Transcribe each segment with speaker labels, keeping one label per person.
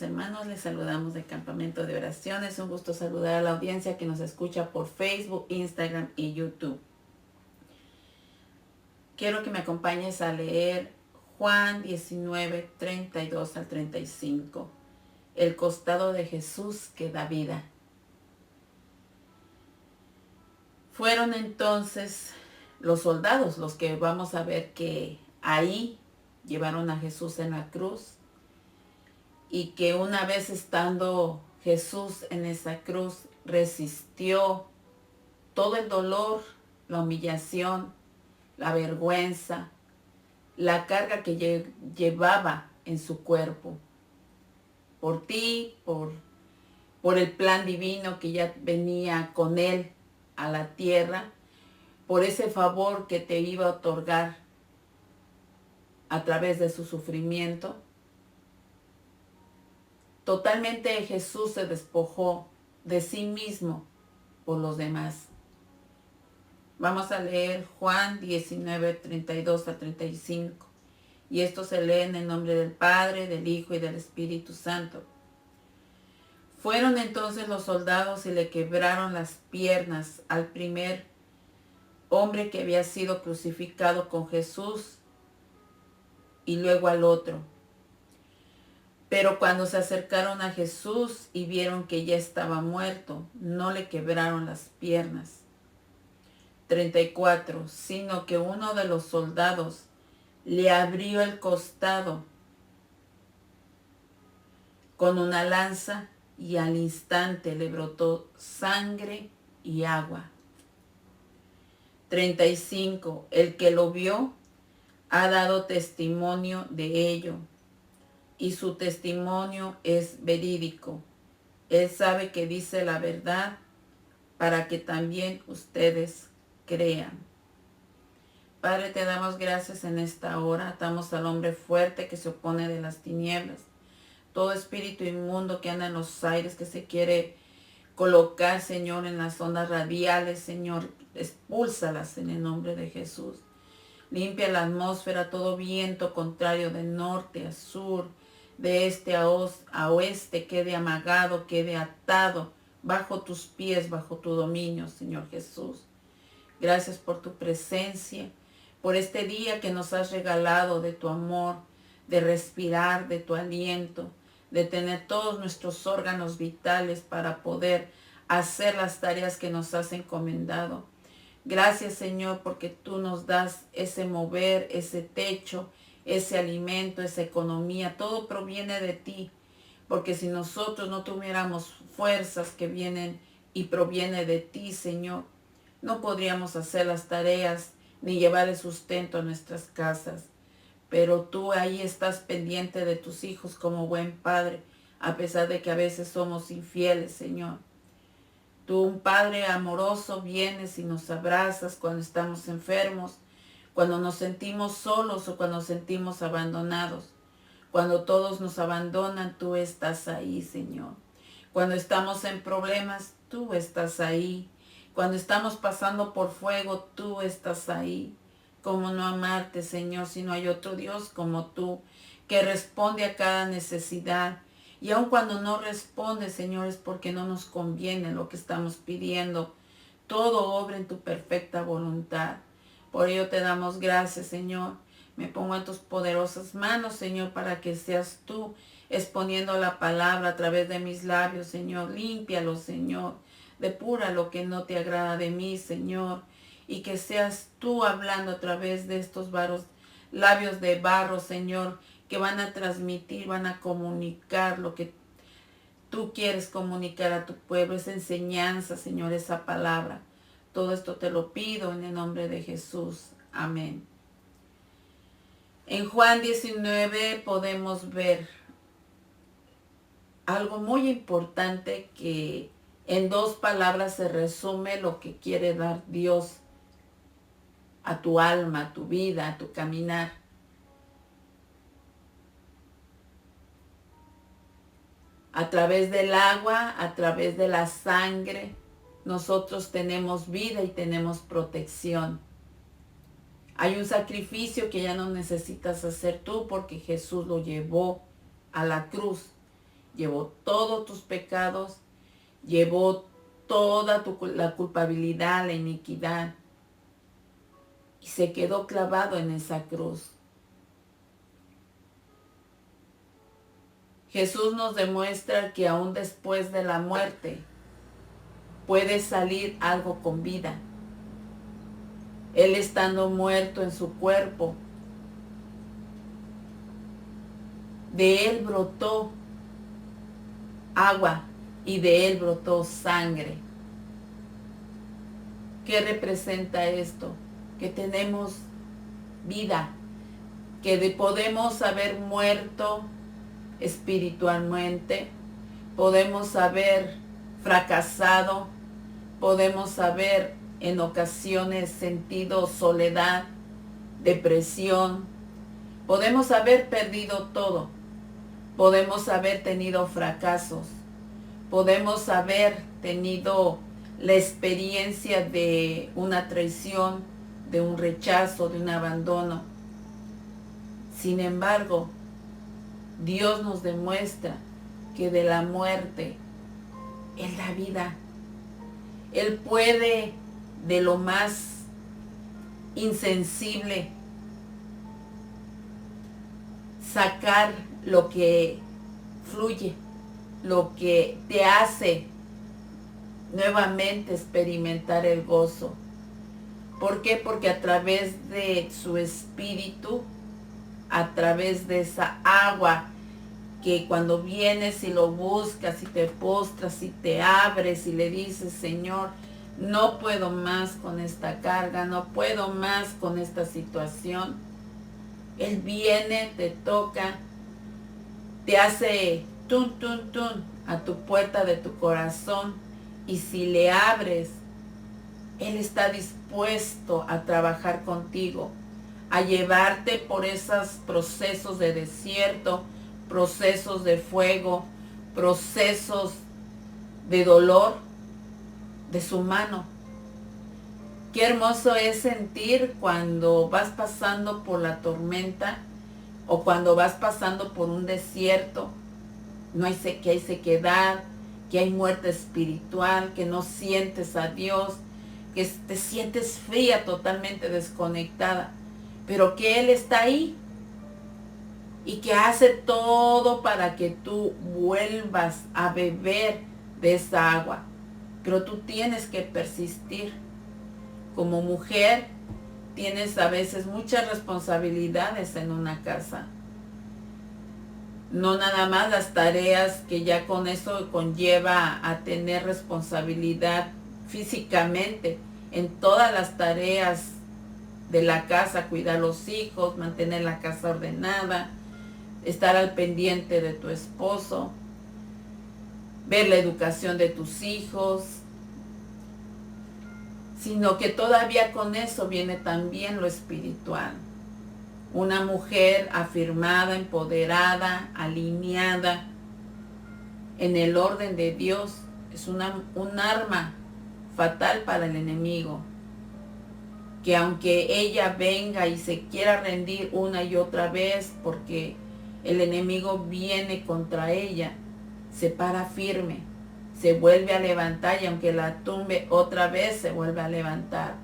Speaker 1: amados hermanos, les saludamos del campamento de oración. Es un gusto saludar a la audiencia que nos escucha por Facebook, Instagram y YouTube. Quiero que me acompañes a leer Juan 19, 32 al 35. El costado de Jesús que da vida. Fueron entonces los soldados los que vamos a ver que ahí llevaron a Jesús en la cruz, y que una vez estando Jesús en esa cruz resistió todo el dolor, la humillación, la vergüenza, la carga que llevaba en su cuerpo por ti, por el plan divino que ya venía con él a la tierra, por ese favor que te iba a otorgar a través de su sufrimiento. Totalmente Jesús se despojó de sí mismo por los demás. Vamos a leer Juan 19, 32 a 35. Y esto se lee en el nombre del Padre, del Hijo y del Espíritu Santo. Fueron entonces los soldados y le quebraron las piernas al primer hombre que había sido crucificado con Jesús y luego al otro. Pero cuando se acercaron a Jesús y vieron que ya estaba muerto, no le quebraron las piernas. 34. Sino que uno de los soldados le abrió el costado con una lanza y al instante le brotó sangre y agua. 35. El que lo vio ha dado testimonio de ello, y su testimonio es verídico. Él sabe que dice la verdad para que también ustedes crean. Padre, te damos gracias en esta hora. Atamos al hombre fuerte que se opone de las tinieblas. Todo espíritu inmundo que anda en los aires, que se quiere colocar, Señor, en las ondas radiales, Señor, expúlsalas en el nombre de Jesús. Limpia la atmósfera, todo viento contrario de norte a sur, de este a oeste, quede amagado, quede atado bajo tus pies, bajo tu dominio, Señor Jesús. Gracias por tu presencia, por este día que nos has regalado de tu amor, de respirar, de tu aliento, de tener todos nuestros órganos vitales para poder hacer las tareas que nos has encomendado. Gracias, Señor, porque tú nos das ese mover, ese techo, ese alimento, esa economía. Todo proviene de ti, porque si nosotros no tuviéramos fuerzas que vienen y proviene de ti, Señor, no podríamos hacer las tareas ni llevar el sustento a nuestras casas. Pero tú ahí estás pendiente de tus hijos como buen padre, a pesar de que a veces somos infieles, Señor. Tú, un Padre amoroso, vienes y nos abrazas cuando estamos enfermos, cuando nos sentimos solos o cuando nos sentimos abandonados. Cuando todos nos abandonan, tú estás ahí, Señor. Cuando estamos en problemas, tú estás ahí. Cuando estamos pasando por fuego, tú estás ahí. ¿Cómo no amarte, Señor, si no hay otro Dios como tú, que responde a cada necesidad? Y aun cuando no responde, Señor, es porque no nos conviene lo que estamos pidiendo. Todo obra en tu perfecta voluntad. Por ello te damos gracias, Señor. Me pongo en tus poderosas manos, Señor, para que seas tú exponiendo la palabra a través de mis labios, Señor. Límpialo, Señor. Depura lo que no te agrada de mí, Señor. Y que seas tú hablando a través de estos labios de barro, Señor, que van a transmitir, van a comunicar lo que tú quieres comunicar a tu pueblo, esa enseñanza, Señor, esa palabra. Todo esto te lo pido en el nombre de Jesús. Amén. En Juan 19 podemos ver algo muy importante que en dos palabras se resume lo que quiere dar Dios a tu alma, a tu vida, a tu caminar. A través del agua, a través de la sangre, nosotros tenemos vida y tenemos protección. Hay un sacrificio que ya no necesitas hacer tú porque Jesús lo llevó a la cruz. llevó todos tus pecados, llevó toda la culpabilidad, la iniquidad, y se quedó clavado en esa cruz. Jesús nos demuestra que aún después de la muerte puede salir algo con vida. Él estando muerto en su cuerpo, de él brotó agua y de él brotó sangre. ¿Qué representa esto? Que tenemos vida, que podemos haber muerto espiritualmente, podemos haber fracasado, podemos haber en ocasiones sentido soledad, depresión, podemos haber perdido todo, podemos haber tenido fracasos, podemos haber tenido la experiencia de una traición, de un rechazo, de un abandono. Sin embargo, Dios nos demuestra que de la muerte Él da vida. Él puede de lo más insensible sacar lo que fluye, lo que te hace nuevamente experimentar el gozo. ¿Por qué? Porque a través de su espíritu, a través de esa agua que cuando vienes y lo buscas y te postras y te abres y le dices, Señor, no puedo más con esta carga, no puedo más con esta situación. Él viene, te toca, te hace tun, tun, tun a tu puerta de tu corazón, y si le abres, Él está dispuesto a trabajar contigo, a llevarte por esos procesos de desierto, procesos de fuego, procesos de dolor de su mano. Qué hermoso es sentir cuando vas pasando por la tormenta o cuando vas pasando por un desierto, que hay sequedad, que hay muerte espiritual, que no sientes a Dios, que te sientes fría, totalmente desconectada, pero que Él está ahí y que hace todo para que tú vuelvas a beber de esa agua. Pero tú tienes que persistir. Como mujer, tienes a veces muchas responsabilidades en una casa. No nada más las tareas que ya con eso conlleva a tener responsabilidad físicamente en todas las tareas de la casa, cuidar los hijos, mantener la casa ordenada, estar al pendiente de tu esposo, ver la educación de tus hijos, sino que todavía con eso viene también lo espiritual. Una mujer afirmada, empoderada, alineada en el orden de Dios es un arma fatal para el enemigo, que aunque ella venga y se quiera rendir una y otra vez porque el enemigo viene contra ella, se para firme, se vuelve a levantar, y aunque la tumbe otra vez se vuelve a levantar,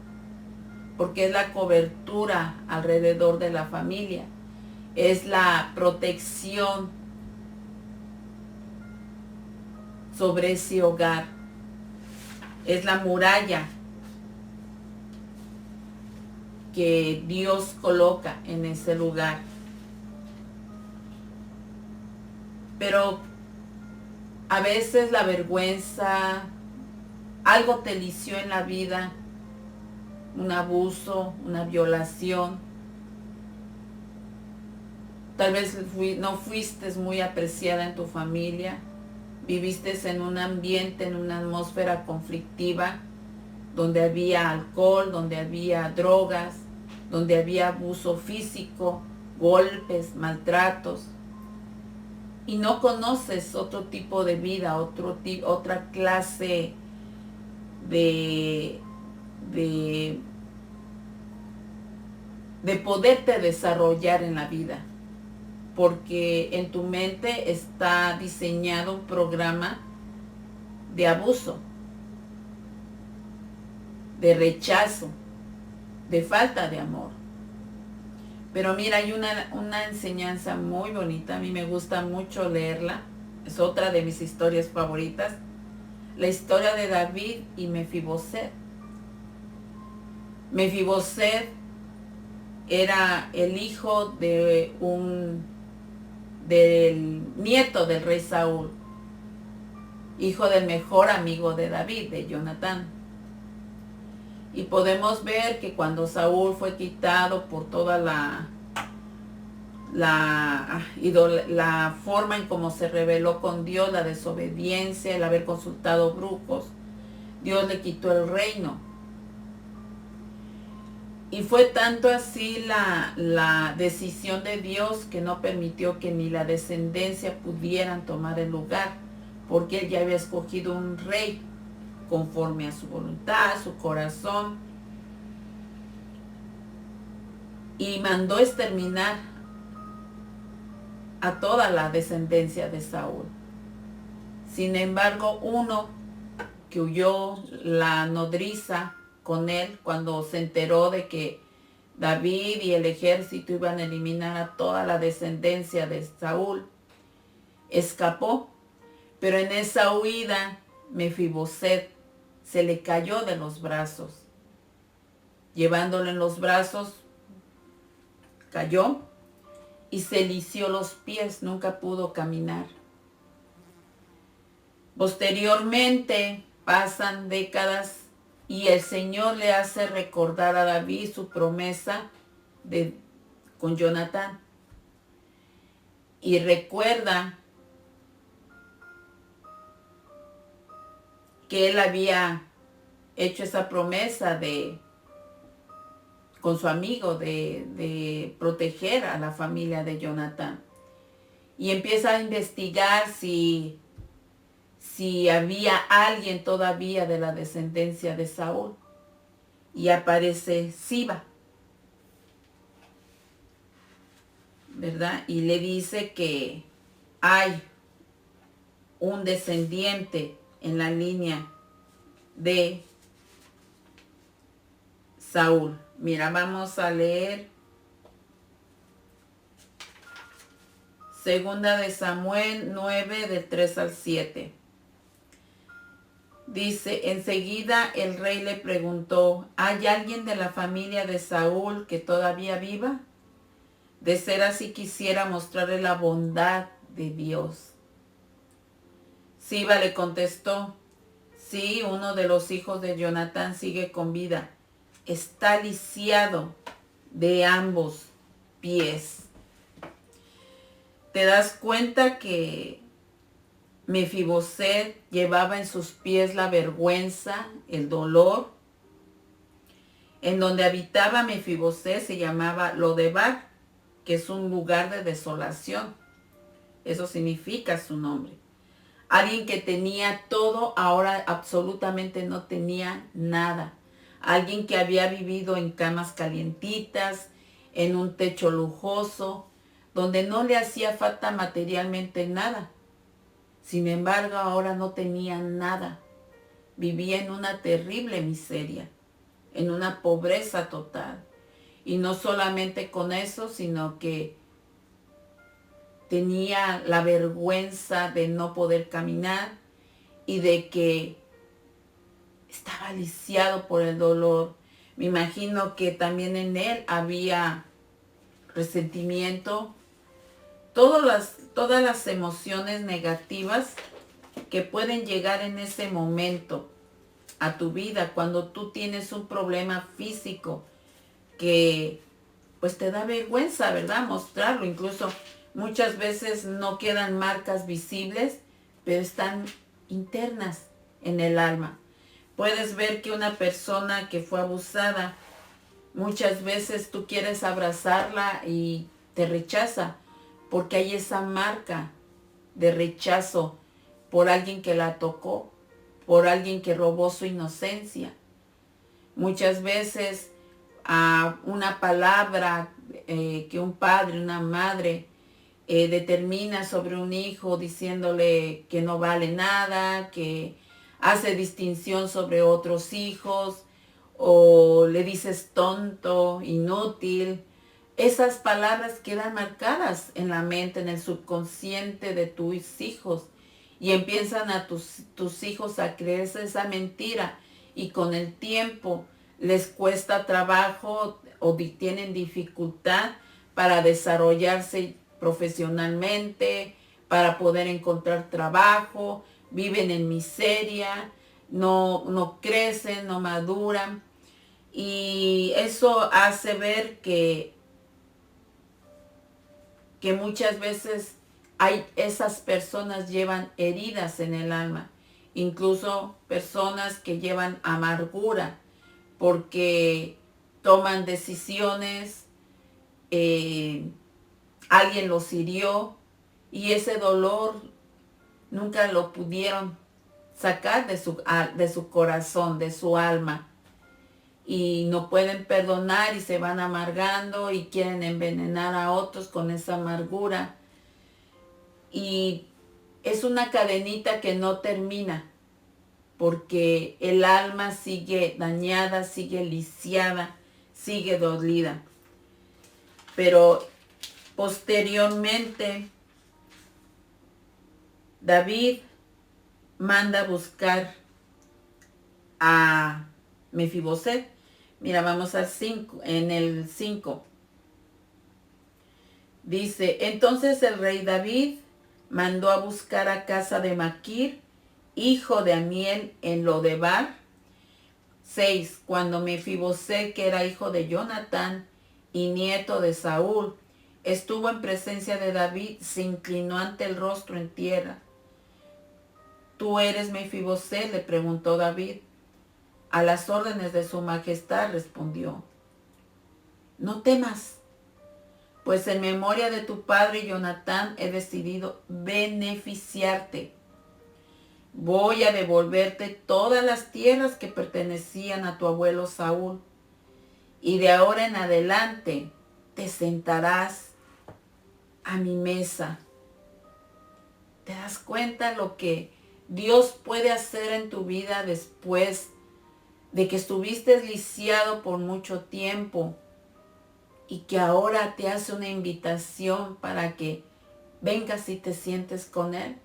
Speaker 1: porque es la cobertura alrededor de la familia, es la protección sobre ese hogar, es la muralla que Dios coloca en ese lugar. Pero a veces la vergüenza, algo te lició en la vida, un abuso, una violación. Tal vez no fuiste muy apreciada en tu familia, viviste en un ambiente, en una atmósfera conflictiva, donde había alcohol, donde había drogas, donde había abuso físico, golpes, maltratos, y no conoces otro tipo de vida, otra clase de poderte desarrollar en la vida. porque en tu mente está diseñado un programa de abuso, de rechazo, de falta de amor. Pero mira, hay una enseñanza muy bonita, a mí me gusta mucho leerla, es otra de mis historias favoritas, la historia de David y Mefiboset. Mefiboset era el hijo del nieto del rey Saúl, hijo del mejor amigo de David, de Jonatán. Y podemos ver que cuando Saúl fue quitado por toda la forma en cómo se rebeló con Dios, la desobediencia, el haber consultado brujos, Dios le quitó el reino. Y fue tanto así la decisión de Dios que no permitió que ni la descendencia pudieran tomar el lugar, porque él ya había escogido un rey conforme a su voluntad, a su corazón, y mandó exterminar a toda la descendencia de Saúl. Sin embargo, uno que huyó, la nodriza con él, cuando se enteró de que David y el ejército iban a eliminar a toda la descendencia de Saúl, escapó. Pero en esa huida, Mefiboset se le cayó de los brazos. Llevándolo en los brazos, cayó y se lició los pies, nunca pudo caminar. Posteriormente, pasan décadas y el Señor le hace recordar a David su promesa con Jonatán. Y recuerda que él había hecho esa promesa con su amigo de proteger a la familia de Jonatán. Y empieza a investigar si había alguien todavía de la descendencia de Saúl. Y aparece Siba, ¿verdad? Y le dice que hay un descendiente en la línea de Saúl. Mira, vamos a leer Segunda de Samuel 9, del 3 al 7. Dice, enseguida el rey le preguntó, ¿hay alguien de la familia de Saúl que todavía viva? De ser así, quisiera mostrarle la bondad de Dios. Siba le contestó, sí, uno de los hijos de Jonatán sigue con vida. Está lisiado de ambos pies. ¿Te das cuenta que Mefiboset llevaba en sus pies la vergüenza, el dolor? En donde habitaba Mefiboset se llamaba Lodebar, que es un lugar de desolación. Eso significa su nombre. Alguien que tenía todo, ahora absolutamente no tenía nada. Alguien que había vivido en camas calientitas, en un techo lujoso, donde no le hacía falta materialmente nada. Sin embargo, ahora no tenía nada. Vivía en una terrible miseria, en una pobreza total. Y no solamente con eso, sino que tenía la vergüenza de no poder caminar y de que estaba lisiado por el dolor. Me imagino que también en él había resentimiento, todas las emociones negativas que pueden llegar en ese momento a tu vida cuando tú tienes un problema físico que pues te da vergüenza, ¿verdad? Mostrarlo. Incluso muchas veces no quedan marcas visibles, pero están internas en el alma. Puedes ver que una persona que fue abusada, muchas veces tú quieres abrazarla y te rechaza, porque hay esa marca de rechazo por alguien que la tocó, por alguien que robó su inocencia. Muchas veces a una palabra que un padre, una madre determina sobre un hijo diciéndole que no vale nada, que hace distinción sobre otros hijos, o le dices tonto, inútil. Esas palabras quedan marcadas en la mente, en el subconsciente de tus hijos, y empiezan a tus hijos a creerse esa mentira, y con el tiempo les cuesta trabajo o tienen dificultad para desarrollarse profesionalmente, para poder encontrar trabajo, viven en miseria, no crecen, no maduran. Y eso hace ver que muchas veces esas personas llevan heridas en el alma, incluso personas que llevan amargura porque toman decisiones, alguien los hirió y ese dolor nunca lo pudieron sacar de su corazón, de su alma. Y no pueden perdonar y se van amargando y quieren envenenar a otros con esa amargura. Y es una cadenita que no termina, porque el alma sigue dañada, sigue lisiada, sigue dolida. Pero posteriormente, David manda a buscar a Mefiboset. Mira, vamos al 5, en el 5. Dice, entonces el rey David mandó a buscar a casa de Maquir, hijo de Amiel, en Lodebar. 6. Cuando Mefiboset, que era hijo de Jonatán y nieto de Saúl, estuvo en presencia de David, se inclinó ante el rostro en tierra. ¿Tú eres Mefiboset?, le preguntó David. A las órdenes de su majestad, respondió. No temas, pues en memoria de tu padre Jonatán he decidido beneficiarte. Voy a devolverte todas las tierras que pertenecían a tu abuelo Saúl, y de ahora en adelante te sentarás a mi mesa. ¿Te das cuenta lo que Dios puede hacer en tu vida después de que estuviste lisiado por mucho tiempo y que ahora te hace una invitación para que vengas y te sientes con Él?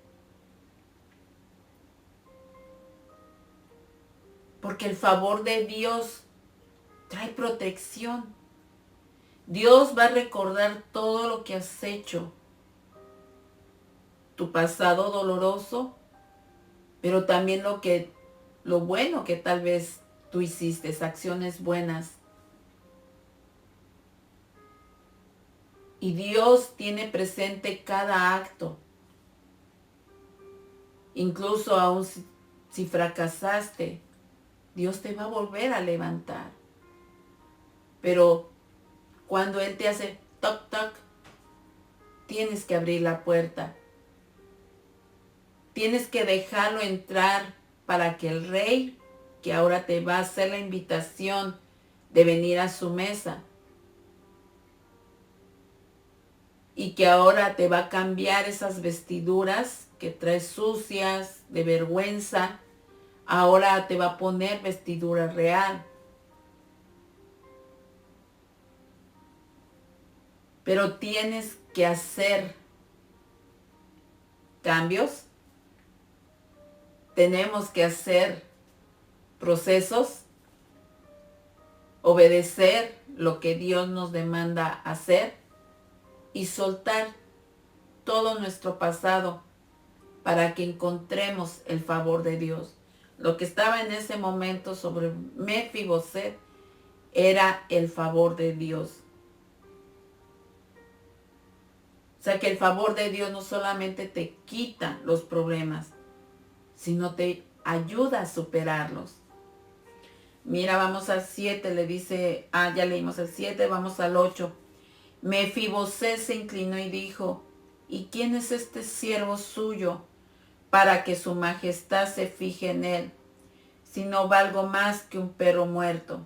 Speaker 1: Porque el favor de Dios trae protección. Dios va a recordar todo lo que has hecho, tu pasado doloroso, pero también lo bueno que tal vez tú hiciste, acciones buenas. Y Dios tiene presente cada acto. Incluso aún si fracasaste, Dios te va a volver a levantar. Pero cuando Él te hace toc toc, tienes que abrir la puerta. Tienes que dejarlo entrar para que el rey, que ahora te va a hacer la invitación de venir a su mesa, y que ahora te va a cambiar esas vestiduras que traes sucias, de vergüenza, ahora te va a poner vestidura real. Pero tienes que hacer cambios. Tenemos que hacer procesos, obedecer lo que Dios nos demanda hacer y soltar todo nuestro pasado para que encontremos el favor de Dios. Lo que estaba en ese momento sobre Mefiboset era el favor de Dios. O sea que el favor de Dios no solamente te quita los problemas, sino te ayuda a superarlos. Mira, vamos al 7, le dice, ya leímos el 7, vamos al 8. Mefiboset se inclinó y dijo, ¿y quién es este siervo suyo para que su majestad se fije en él, si no valgo más que un perro muerto?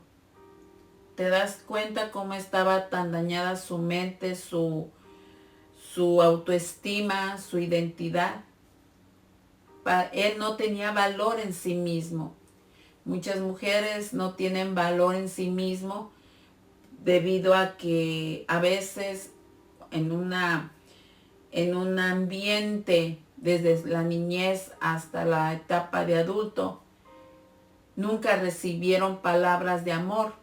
Speaker 1: ¿Te das cuenta cómo estaba tan dañada su mente, su su autoestima, su identidad. Él no tenía valor en sí mismo. Muchas mujeres no tienen valor en sí mismo debido a que a veces en un ambiente desde la niñez hasta la etapa de adulto nunca recibieron palabras de amor.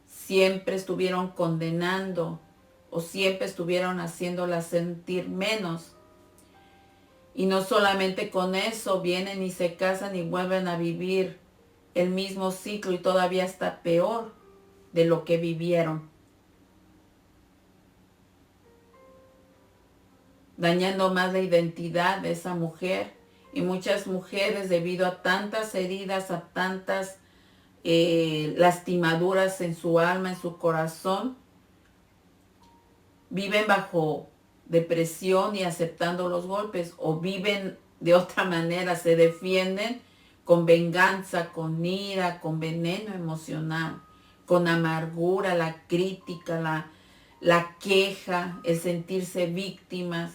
Speaker 1: Siempre estuvieron condenando o siempre estuvieron haciéndola sentir menos. Y no solamente con eso, vienen y se casan y vuelven a vivir el mismo ciclo y todavía está peor de lo que vivieron. Dañando más la identidad de esa mujer. Y muchas mujeres, debido a tantas heridas, a tantas lastimaduras en su alma, en su corazón, viven bajo depresión y aceptando los golpes, o viven de otra manera, se defienden con venganza, con ira, con veneno emocional, con amargura, la crítica, la queja, el sentirse víctimas.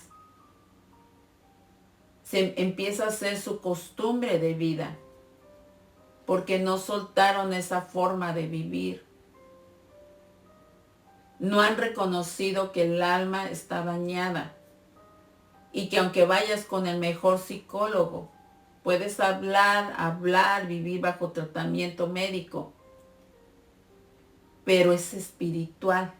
Speaker 1: Se empieza a ser su costumbre de vida, porque no soltaron esa forma de vivir. No han reconocido que el alma está dañada y que aunque vayas con el mejor psicólogo, puedes hablar, vivir bajo tratamiento médico, pero es espiritual.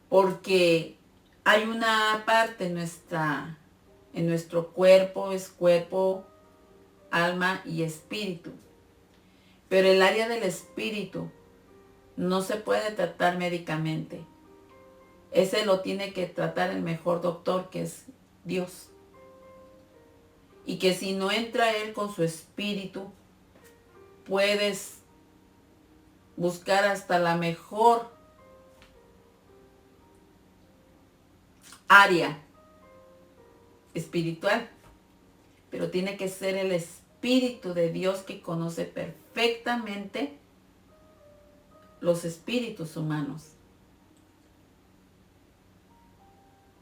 Speaker 1: Porque hay una parte en nuestro cuerpo, es cuerpo, alma y espíritu. Pero el área del espíritu no se puede tratar médicamente. Ese lo tiene que tratar el mejor doctor, que es Dios. Y que si no entra Él con su espíritu, puedes buscar hasta la mejor área espiritual. Pero tiene que ser el Espíritu de Dios que conoce perfectamente los espíritus humanos.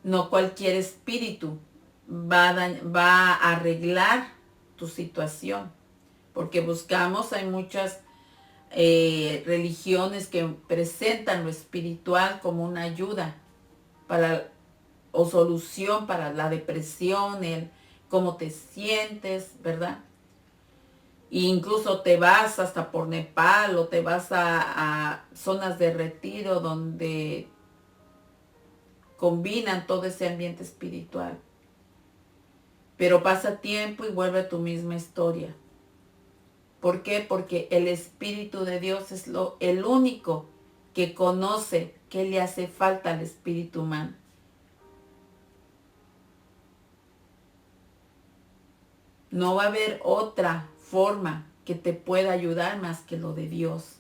Speaker 1: No cualquier espíritu va a arreglar tu situación. Porque buscamos, hay muchas religiones que presentan lo espiritual como una ayuda o solución para la depresión, el cómo te sientes, ¿verdad? E incluso te vas hasta por Nepal o te vas a zonas de retiro donde combinan todo ese ambiente espiritual. Pero pasa tiempo y vuelve a tu misma historia. ¿Por qué? Porque el Espíritu de Dios es el único que conoce qué le hace falta al espíritu humano. No va a haber otra forma que te pueda ayudar más que lo de Dios.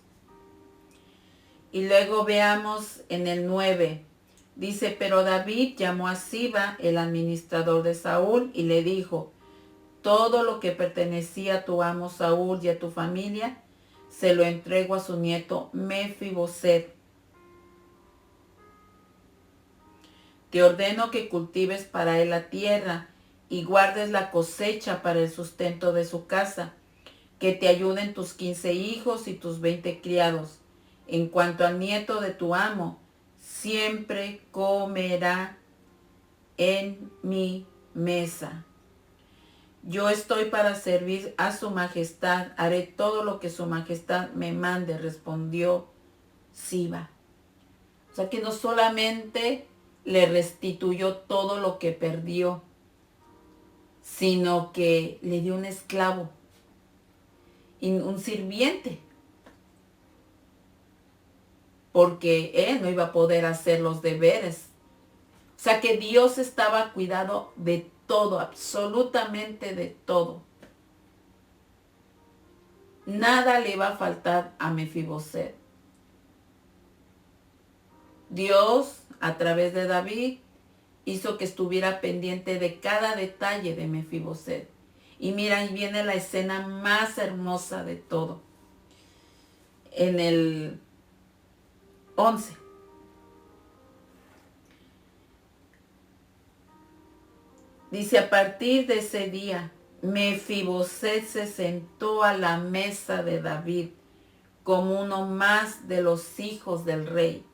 Speaker 1: Y luego veamos en el 9. Dice, pero David llamó a Siba, el administrador de Saúl, y le dijo, todo lo que pertenecía a tu amo Saúl y a tu familia, se lo entrego a su nieto Mefiboset. Te ordeno que cultives para él la tierra y guardes la cosecha para el sustento de su casa, que te ayuden tus 15 hijos y tus 20 criados. En cuanto al nieto de tu amo, siempre comerá en mi mesa. Yo estoy para servir a su majestad, haré todo lo que su majestad me mande, respondió Siba. O sea que no solamente le restituyó todo lo que perdió, sino que le dio un esclavo, un sirviente, porque él no iba a poder hacer los deberes. O sea que Dios estaba cuidado de todo, absolutamente de todo. Nada le iba a faltar a Mefiboset. Dios, a través de David, hizo que estuviera pendiente de cada detalle de Mefiboset. Y mira, ahí viene la escena más hermosa de todo. En el 11. Dice, a partir de ese día, Mefiboset se sentó a la mesa de David como uno más de los hijos del rey.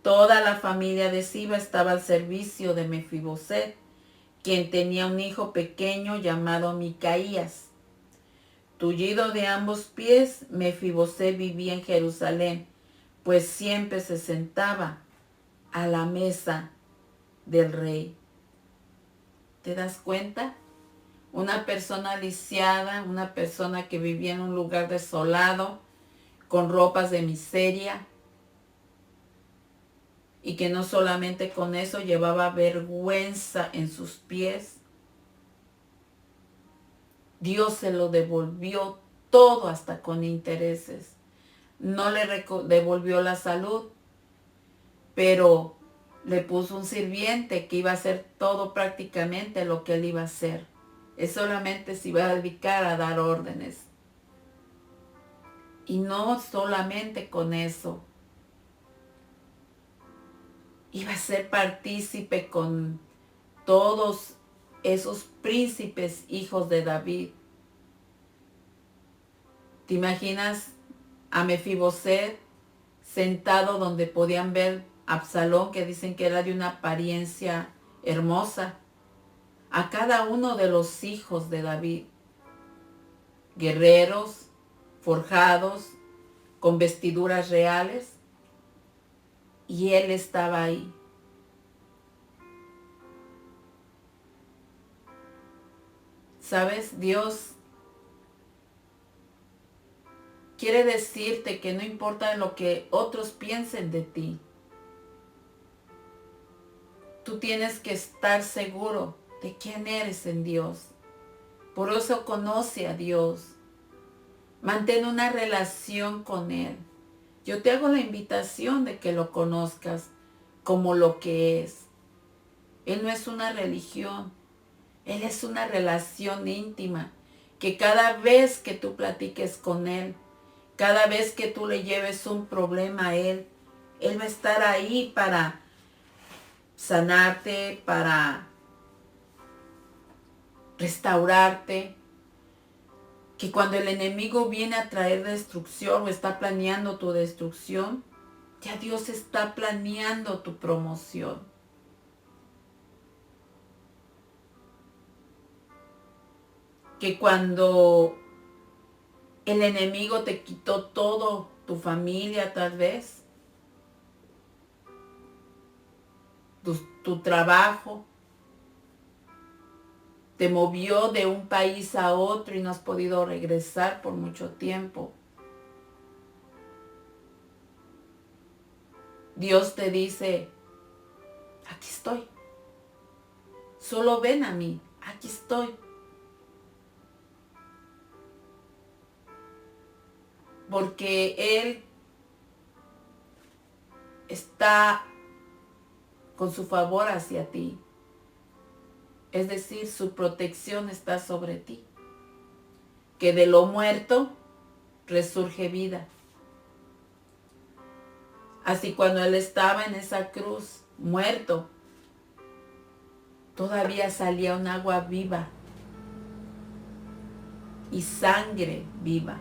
Speaker 1: Toda la familia de Siba estaba al servicio de Mefiboset, quien tenía un hijo pequeño llamado Micaías. Tullido de ambos pies, Mefiboset vivía en Jerusalén, pues siempre se sentaba a la mesa del rey. ¿Te das cuenta? Una persona lisiada, una persona que vivía en un lugar desolado, con ropas de miseria, y que no solamente con eso llevaba vergüenza en sus pies. Dios se lo devolvió todo hasta con intereses. No le devolvió la salud, pero le puso un sirviente que iba a hacer todo prácticamente lo que él iba a hacer. Él solamente se iba a dedicar a dar órdenes. Y no solamente con eso. Iba a ser partícipe con todos esos príncipes hijos de David. ¿Te imaginas a Mefiboset sentado donde podían ver a Absalón, que dicen que era de una apariencia hermosa? A cada uno de los hijos de David, guerreros, forjados, con vestiduras reales, y él estaba ahí. ¿Sabes? Dios quiere decirte que no importa lo que otros piensen de ti, tú tienes que estar seguro de quién eres en Dios. Por eso conoce a Dios. Mantén una relación con Él. Yo te hago la invitación de que lo conozcas como lo que es. Él no es una religión. Él es una relación íntima. Que cada vez que tú platiques con Él, cada vez que tú le lleves un problema a Él, Él va a estar ahí para sanarte, para restaurarte. Que cuando el enemigo viene a traer destrucción o está planeando tu destrucción, ya Dios está planeando tu promoción. Que cuando el enemigo te quitó todo, tu familia tal vez, tu trabajo, te movió de un país a otro y no has podido regresar por mucho tiempo. Dios te dice, aquí estoy. Solo ven a mí, aquí estoy. Porque Él está con su favor hacia ti. Es decir, su protección está sobre ti. Que de lo muerto resurge vida. Así cuando Él estaba en esa cruz, muerto, todavía salía un agua viva y sangre viva.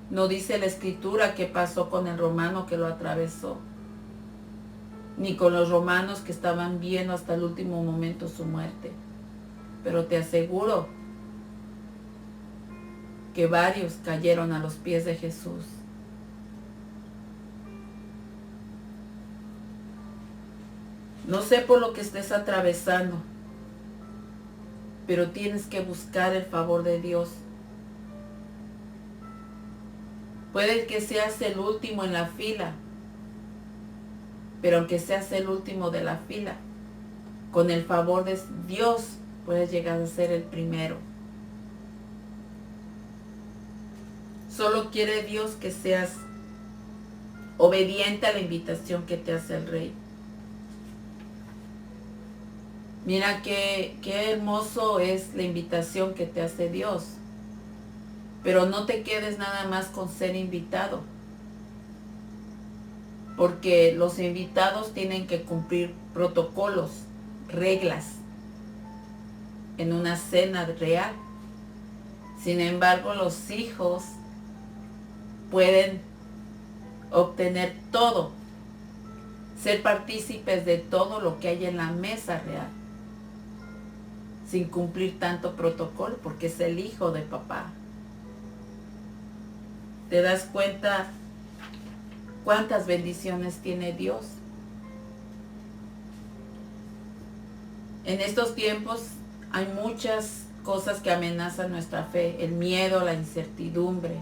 Speaker 1: No dice la Escritura qué pasó con el romano que lo atravesó, ni con los romanos que estaban viendo hasta el último momento su muerte. Pero te aseguro que varios cayeron a los pies de Jesús. No sé por lo que estés atravesando, pero tienes que buscar el favor de Dios. Puede que seas el último en la fila, pero aunque seas el último de la fila, con el favor de Dios puedes llegar a ser el primero. Solo quiere Dios que seas obediente a la invitación que te hace el Rey. Mira qué hermoso es la invitación que te hace Dios. Pero no te quedes nada más con ser invitado. porque los invitados tienen que cumplir protocolos, reglas en una cena real. Sin embargo, los hijos pueden obtener todo, ser partícipes de todo lo que hay en la mesa real, sin cumplir tanto protocolo, porque es el hijo de papá. ¿Te das cuenta cuántas bendiciones tiene Dios? En estos tiempos hay muchas cosas que amenazan nuestra fe, el miedo, la incertidumbre.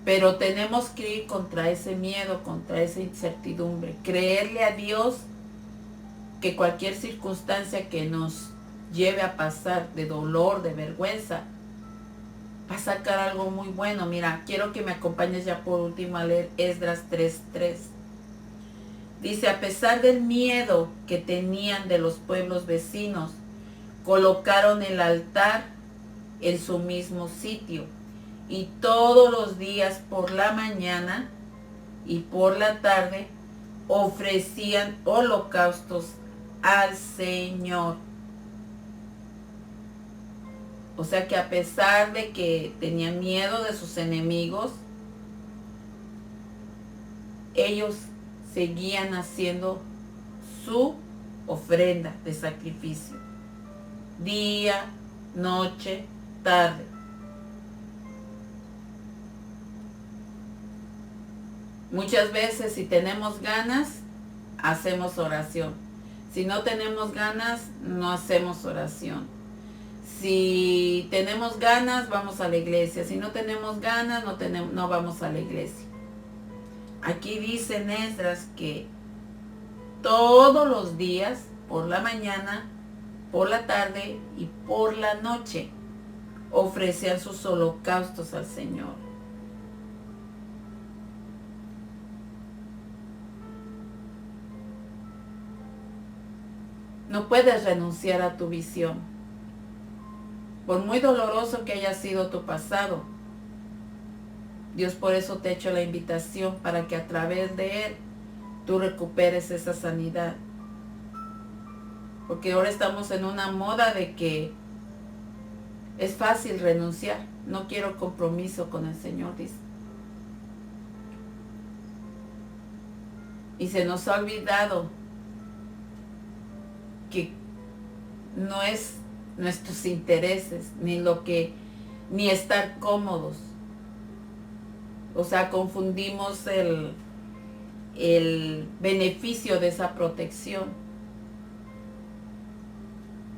Speaker 1: Pero tenemos que ir contra ese miedo, contra esa incertidumbre, creerle a Dios que cualquier circunstancia que nos lleve a pasar de dolor, de vergüenza, va a sacar algo muy bueno. Mira, quiero que me acompañes ya por último a leer Esdras 3:3. Dice, a pesar del miedo que tenían de los pueblos vecinos, colocaron el altar en su mismo sitio, y todos los días por la mañana y por la tarde ofrecían holocaustos al Señor. O sea que a pesar de que tenían miedo de sus enemigos, ellos seguían haciendo su ofrenda de sacrificio. Día, noche, tarde. Muchas veces si tenemos ganas, hacemos oración. Si no tenemos ganas, no hacemos oración. Si tenemos ganas, vamos a la iglesia. Si no tenemos ganas, no vamos a la iglesia. Aquí dice en Esdras que todos los días, por la mañana, por la tarde y por la noche, ofrecían sus holocaustos al Señor. No puedes renunciar a tu visión. Por muy doloroso que haya sido tu pasado, Dios por eso te ha hecho la invitación para que a través de Él tú recuperes esa sanidad. Porque ahora estamos en una moda de que es fácil renunciar. No quiero compromiso con el Señor, dice. Y se nos ha olvidado que no es nuestros intereses, ni estar cómodos. O sea, confundimos el beneficio de esa protección.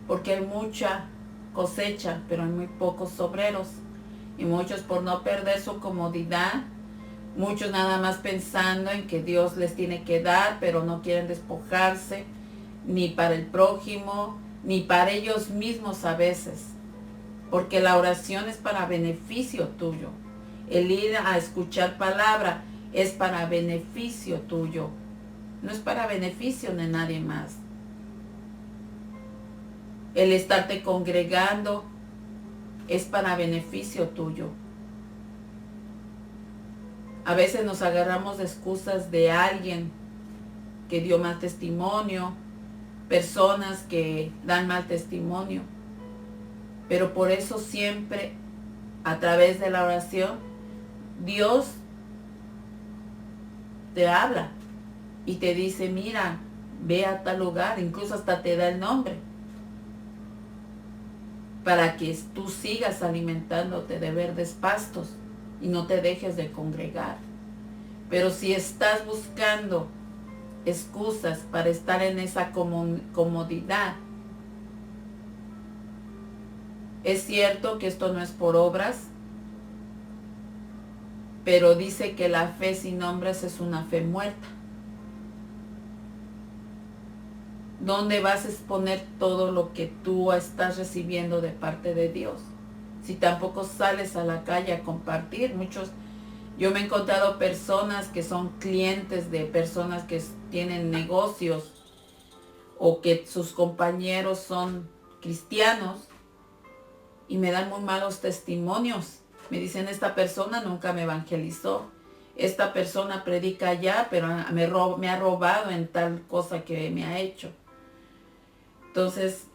Speaker 1: Porque hay mucha cosecha, pero hay muy pocos obreros. Y muchos, por no perder su comodidad, muchos nada más pensando en que Dios les tiene que dar, pero no quieren despojarse, ni para el prójimo, ni para ellos mismos a veces. Porque la oración es para beneficio tuyo. El ir a escuchar palabra es para beneficio tuyo. No es para beneficio de nadie más. El estarte congregando es para beneficio tuyo. A veces nos agarramos de excusas de alguien que dio mal testimonio, personas que dan mal testimonio. Pero por eso siempre, a través de la oración, Dios te habla y te dice, mira, ve a tal lugar, incluso hasta te da el nombre, para que tú sigas alimentándote de verdes pastos y no te dejes de congregar. Pero si estás buscando excusas para estar en esa comodidad, es cierto que esto no es por obras, pero dice que la fe sin obras es una fe muerta. ¿Dónde vas a exponer todo lo que tú estás recibiendo de parte de Dios? Si tampoco sales a la calle a compartir. Yo me he encontrado personas que son clientes de personas que tienen negocios o que sus compañeros son cristianos y me dan muy malos testimonios. Me dicen, esta persona nunca me evangelizó. esta persona predica allá, pero me ha robado en tal cosa que me ha hecho. Entonces,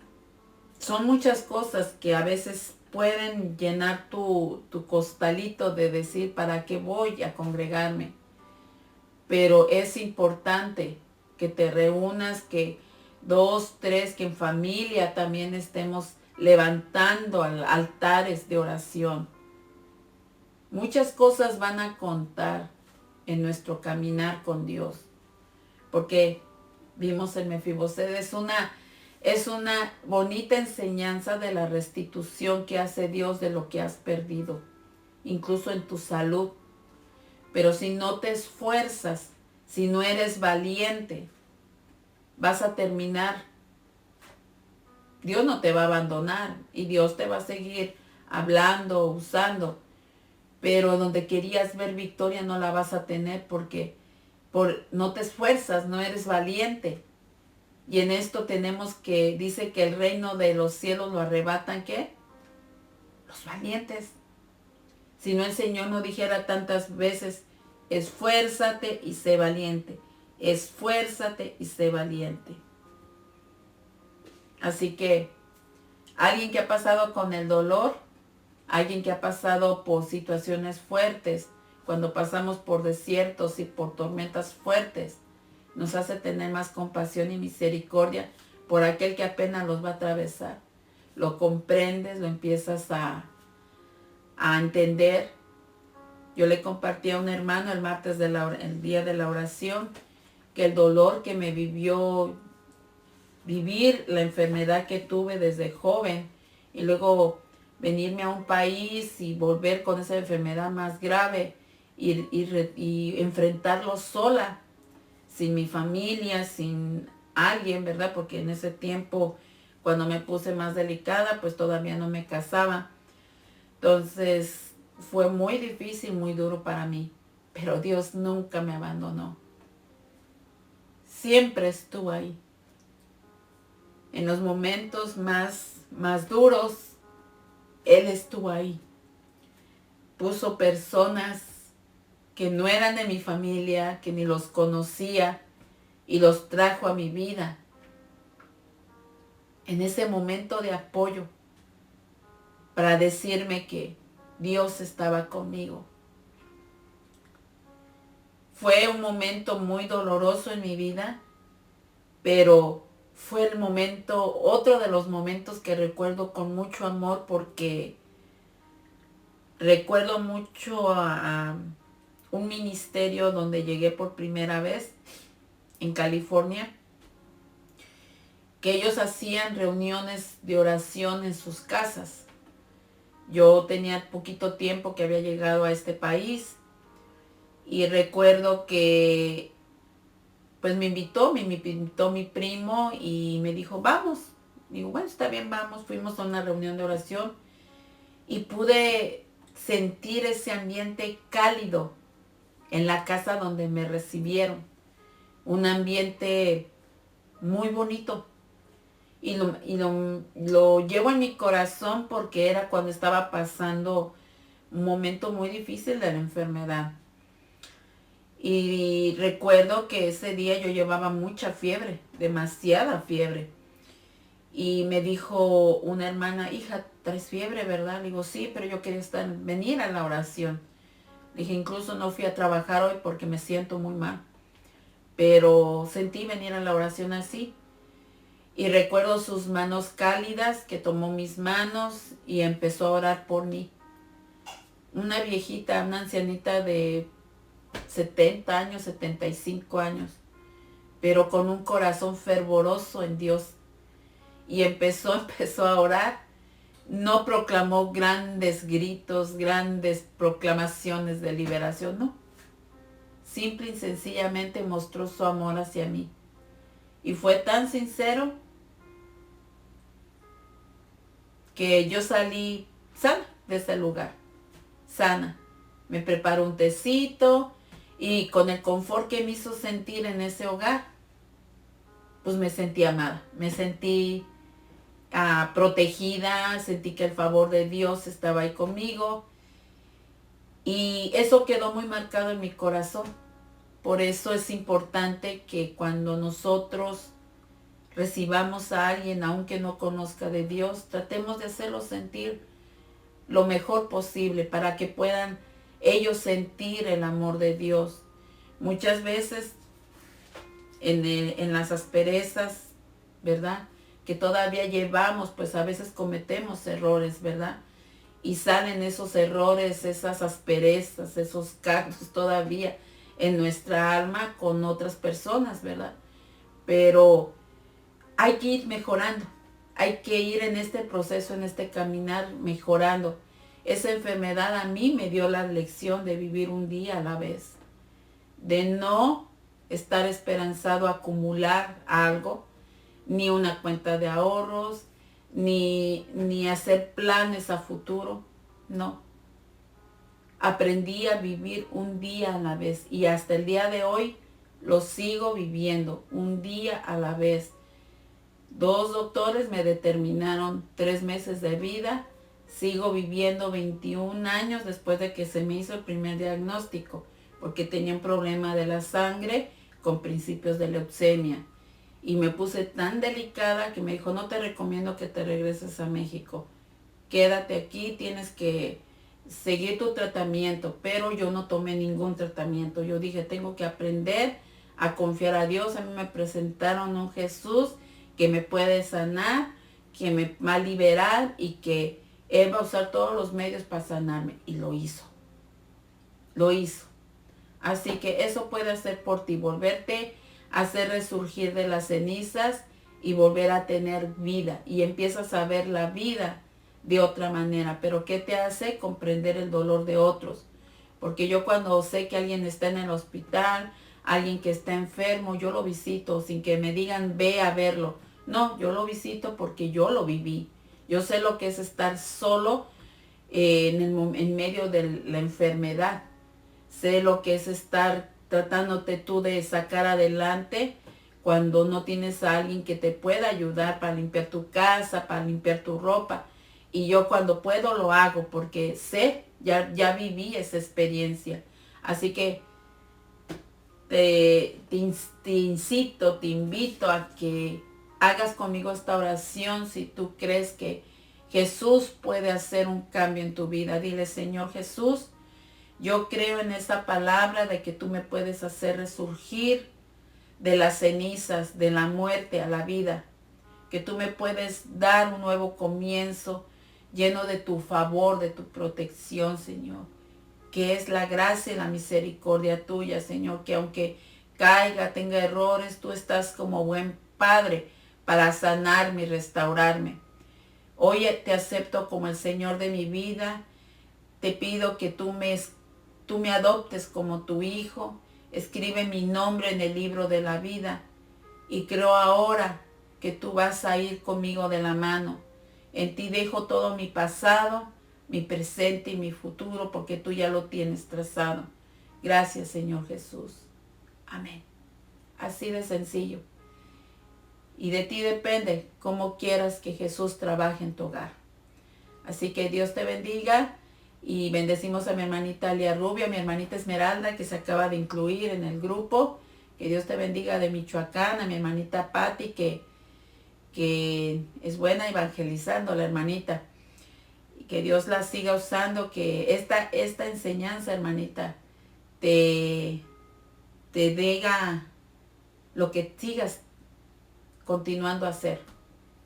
Speaker 1: son muchas cosas que a veces pueden llenar tu costalito de decir, ¿para qué voy a congregarme? Pero es importante que te reúnas, que 2, 3, que en familia también estemos levantando altares de oración. Muchas cosas van a contar en nuestro caminar con Dios, porque vimos en Mefiboset, es una bonita enseñanza de la restitución que hace Dios de lo que has perdido, incluso en tu salud. Pero si no te esfuerzas, si no eres valiente, vas a terminar. Dios no te va a abandonar y Dios te va a seguir hablando, usando. Pero donde querías ver victoria no la vas a tener porque no te esfuerzas, no eres valiente. Y en esto tenemos que, dice que el reino de los cielos lo arrebatan, ¿qué? Los valientes. Si no, el Señor no dijera tantas veces, esfuérzate y sé valiente. Esfuérzate y sé valiente. Así que alguien que ha pasado con el dolor, alguien que ha pasado por situaciones fuertes, cuando pasamos por desiertos y por tormentas fuertes, nos hace tener más compasión y misericordia por aquel que apenas los va a atravesar. Lo comprendes, lo empiezas a entender. Yo le compartí a un hermano el martes, el día de la oración, que el dolor que me vivió vivir, la enfermedad que tuve desde joven y luego venirme a un país y volver con esa enfermedad más grave y enfrentarlo sola, sin mi familia, sin alguien, ¿verdad? Porque en ese tiempo, cuando me puse más delicada, pues todavía no me casaba. Entonces, fue muy difícil, muy duro para mí. Pero Dios nunca me abandonó. Siempre estuvo ahí. En los momentos más duros, Él estuvo ahí. Puso personas que no eran de mi familia, que ni los conocía, y los trajo a mi vida. En ese momento de apoyo, para decirme que Dios estaba conmigo. Fue un momento muy doloroso en mi vida, pero fue el momento, otro de los momentos que recuerdo con mucho amor, porque recuerdo mucho a un ministerio donde llegué por primera vez en California, que ellos hacían reuniones de oración en sus casas. Yo tenía poquito tiempo que había llegado a este país y recuerdo que pues me invitó mi primo y me dijo, vamos. Digo, bueno, está bien, vamos. Fuimos a una reunión de oración y pude sentir ese ambiente cálido en la casa donde me recibieron. Un ambiente muy bonito. Y lo llevo en mi corazón porque era cuando estaba pasando un momento muy difícil de la enfermedad. Y recuerdo que ese día yo llevaba mucha fiebre, demasiada fiebre. Y me dijo una hermana, hija, ¿traes fiebre, verdad? Le digo, sí, pero yo quería venir a la oración. Le dije, incluso no fui a trabajar hoy porque me siento muy mal. Pero sentí venir a la oración así. Y recuerdo sus manos cálidas que tomó mis manos y empezó a orar por mí. Una viejita, una ancianita de 70 años, 75 años, pero con un corazón fervoroso en Dios. Y empezó a orar. No proclamó grandes gritos, grandes proclamaciones de liberación, no. Simple y sencillamente mostró su amor hacia mí. Y fue tan sincero que yo salí sana de ese lugar, sana. Me preparó un tecito y con el confort que me hizo sentir en ese hogar, pues me sentí amada, me sentí protegida, sentí que el favor de Dios estaba ahí conmigo. Y eso quedó muy marcado en mi corazón. Por eso es importante que cuando nosotros recibamos a alguien, aunque no conozca de Dios, tratemos de hacerlo sentir lo mejor posible para que puedan ellos sentir el amor de Dios. Muchas veces en las asperezas, ¿verdad?, que todavía llevamos, pues a veces cometemos errores, ¿verdad? Y salen esos errores, esas asperezas, esos cactus todavía en nuestra alma con otras personas, ¿verdad? Pero hay que ir mejorando, hay que ir en este proceso, en este caminar, mejorando. Esa enfermedad a mí me dio la lección de vivir un día a la vez, de no estar esperanzado a acumular algo, ni una cuenta de ahorros, ni hacer planes a futuro, no. Aprendí a vivir un día a la vez y hasta el día de hoy lo sigo viviendo un día a la vez. 2 doctores me determinaron 3 meses de vida. Sigo viviendo 21 años después de que se me hizo el primer diagnóstico, porque tenía un problema de la sangre con principios de leucemia. Y me puse tan delicada que me dijo, no te recomiendo que te regreses a México. Quédate aquí, tienes que seguir tu tratamiento. Pero yo no tomé ningún tratamiento. Yo dije, tengo que aprender a confiar a Dios. A mí me presentaron un Jesús que me puede sanar, que me va a liberar y que Él va a usar todos los medios para sanarme. Y lo hizo. Lo hizo. Así que eso puede hacer por ti, volverte a hacer resurgir de las cenizas y volver a tener vida. Y empiezas a ver la vida de otra manera. Pero ¿qué te hace? Comprender el dolor de otros. Porque yo cuando sé que alguien está en el hospital, alguien que está enfermo, yo lo visito sin que me digan ve a verlo. No, yo lo visito porque yo lo viví. Yo sé lo que es estar solo en medio de la enfermedad. Sé lo que es estar tratándote tú de sacar adelante cuando no tienes a alguien que te pueda ayudar para limpiar tu casa, para limpiar tu ropa. Y yo cuando puedo lo hago porque sé, ya viví esa experiencia. Así que te incito, te invito a que hagas conmigo esta oración si tú crees que Jesús puede hacer un cambio en tu vida. Dile, Señor Jesús, yo creo en esa palabra de que tú me puedes hacer resurgir de las cenizas, de la muerte a la vida. Que tú me puedes dar un nuevo comienzo lleno de tu favor, de tu protección, Señor. Que es la gracia y la misericordia tuya, Señor. Que aunque caiga, tenga errores, tú estás como buen Padre para sanarme y restaurarme. Hoy te acepto como el Señor de mi vida. Te pido que tú me adoptes como tu hijo. Escribe mi nombre en el libro de la vida. Y creo ahora que tú vas a ir conmigo de la mano. En ti dejo todo mi pasado, mi presente y mi futuro, porque tú ya lo tienes trazado. Gracias, Señor Jesús. Amén. Así de sencillo. Y de ti depende cómo quieras que Jesús trabaje en tu hogar. Así que Dios te bendiga. Y bendecimos a mi hermanita Alia Rubio, a mi hermanita Esmeralda, que se acaba de incluir en el grupo. Que Dios te bendiga de Michoacán, a mi hermanita Patti, que es buena evangelizando, la hermanita. Y que Dios la siga usando, que esta enseñanza, hermanita, te diga lo que sigas continuando a hacer.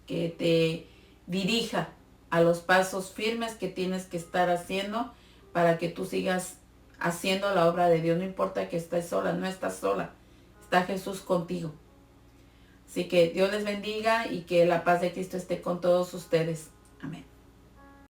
Speaker 1: Que te dirija a los pasos firmes que tienes que estar haciendo para que tú sigas haciendo la obra de Dios. No importa que estés sola, no estás sola. Está Jesús contigo. Así que Dios les bendiga y que la paz de Cristo esté con todos ustedes. Amén.